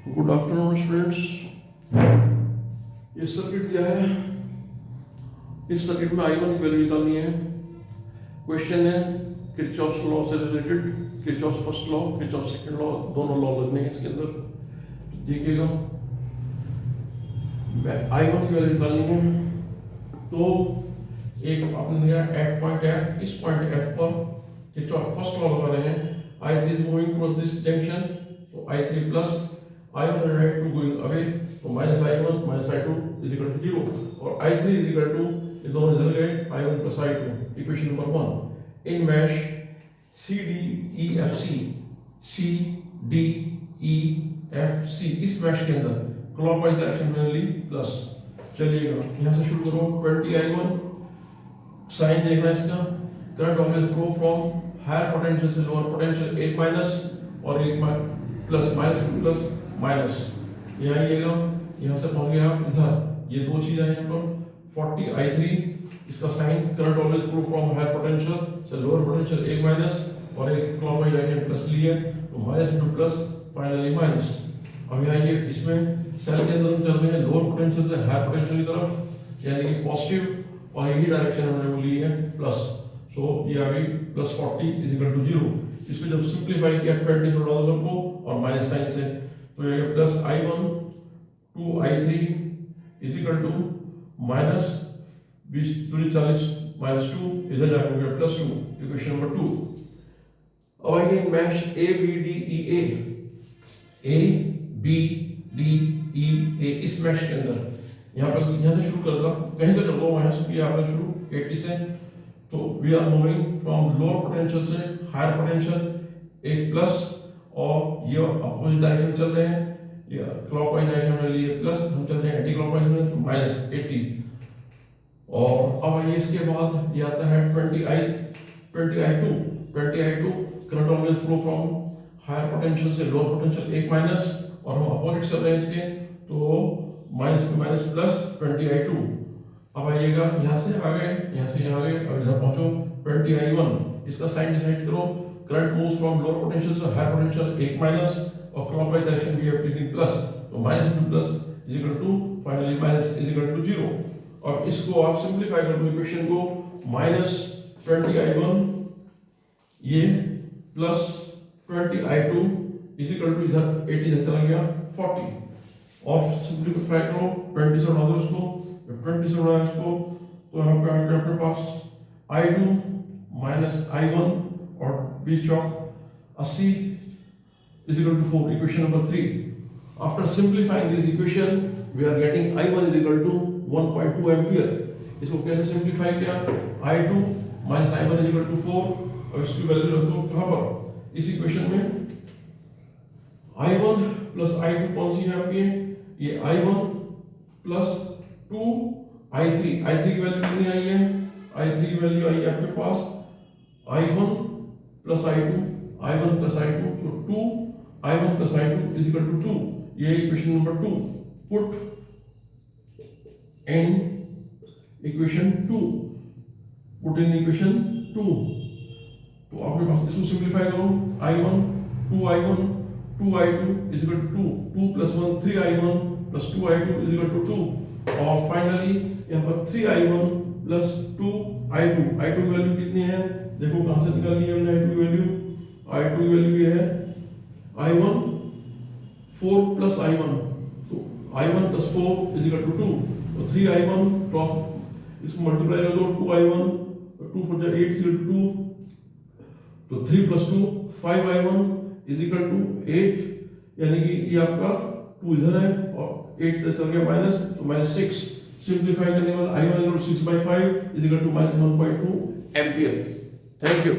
Good afternoon students. ये circuit क्या है? इस सर्किट में I1 की वैल्यू निकालनी है। क्वेश्चन है किरचॉफ्स लॉ से related, Kirchhoff's first law, Kirchhoff's second law, दोनों लॉ लगने हैं इसके अंदर। देखिएगा, I1 की वैल्यू निकालनी है तो एक आपने दिया एट पॉइंट F, इस पॉइंट F पर किरचॉफ फर्स्ट लॉ लगा रहे हैं। I3 is moving towards this junction, so I3 plus I1 and I2 going away, so minus I1 minus I2 is equal to 0 और I3 is equal to, ये दोनों निकल गए, I1 plus I2, equation number 1। इन mash CDEFC, CDEFC इस mash के अंदर clockwise direction में ली plus. चलिएगा यहाँ से शुरू करो। 20I1 साइन देखना है इसका। Current always flow from higher potential से लोअर पोटेंशियल, एक माइनस और एक प्लस, माइनस माइनस। यहाँ आइएगा, यहाँ से पहुंच गया आप इधर, ये दो चीजें हैं यहाँ पर। 40I3 इसका sign, current always flow from higher potential से लोअर पोटेंशियल, एक माइनस और एक क्लॉकवाइज डायरेक्शन प्लस लिए, तो minus into plus, finally minus. अब यहाँ ये इसमें सेल के अंदर हम चल रहे हैं लोअर पोटेंशियल से हायर पोटेंशियल की तरफ, यानी कि पॉजिटिव, और यही डायरेक्शन हमने ली है प्लस। सो ये आ गई प्लस 40 इज इक्वल टू 0। इसको जब सिंप्लीफाई किया 20 से उड़ा दो सबको और माइनस साइन से, तो ये plus I1 2I3 is equal to minus 20 40 minus 2, इधर जाकर हो गया प्लस 2, इक्वेशन नंबर 2। अब आइए मैश ABDEA, ABDEA इस मैश के अंदर, यहाँ पर यहाँ से शुरू कर दो, कहीं से कर दो, यहाँ से किया आपने शुरू 80 से। तो we are moving from lower potential से हायर पोटेंशियल, एक प्लस, और ये अपोजिट डायरेक्शन चल रहे हैं, ये क्लॉकवाइज डायरेक्शन में लिए प्लस, हम चल रहे हैं एंटी क्लॉकवाइज में, तो माइनस 80। और अब आइए इसके बाद ये आता है 20I2 current always flow from higher potential से लोअर पोटेंशियल, एक माइनस, और हम अपोजिट चल रहे हैं इसके, तो माइनस प्लस 20I2। अब आइएगा, यहाँ से आ गए, यहाँ से यहाँ आ गए, अब इधर पहुंचो 20I1, इसका साइन डिसाइड करो। Current moves from lower potential से हायर पोटेंशियल, एक माइनस, और clockwise direction we have taken plus, तो minus into plus is equal to, finally minus is equal to 0। और इसको आप सिंपलीफाई कर दो इक्वेशन को, माइनस 20I1 ये plus 20I2 is equal to, इधर 80 इधर चला गया 40, और सिंपलीफाई करो 20 से उड़ा दो इसको, 20 से उड़ाया इसको, तो यहाँ पे आ गया आपके पास I2 माइनस I1 और 20 चौक 80 is equal to 4, equation number 3. After simplifying this equation, we are getting I1 is equal to 1.2 ampere. इसको कैसे सिंप्लीफाई किया? I2 minus I1 is equal to 4, और इसकी वैल्यू रख दो कहाँ पर? इस इक्वेशन में I1 प्लस I2 कौन सी है आपकी? ये I1 प्लस 2I3 की वैल्यू कितनी आई है? I3 की वैल्यू आई है आपके पास I1 प्लस I2, तो 2I1 plus I2 is equal to 2, ये equation number 2। Put in equation 2, put in equation 2, तो आपके पास इसको सिंप्लीफाई करो, I1 2I2 is equal to 2 plus 1 3I1 plus 2I2 is equal to 2, और finally यहाँ पर 3I1 plus 2I2 की value कितनी है? देखो कहाँ से निकाली है हमने I2 की वैल्यू ये है I1 4 प्लस I1, तो I1 plus 4 is equal to 2, तो 3I1 क्रॉस इसको मल्टीप्लाई कर दो, 2I1 2 4 8 इज इक्वल टू 2, तो 3 plus 2 5I1 is equal to 8, यानी कि ये आपका 2 इधर है और 8 से चल गया माइनस, तो माइनस 6। सिंप्लीफाई करने के बाद I1 6/5 is equal to -1.2 ampere. Thank you.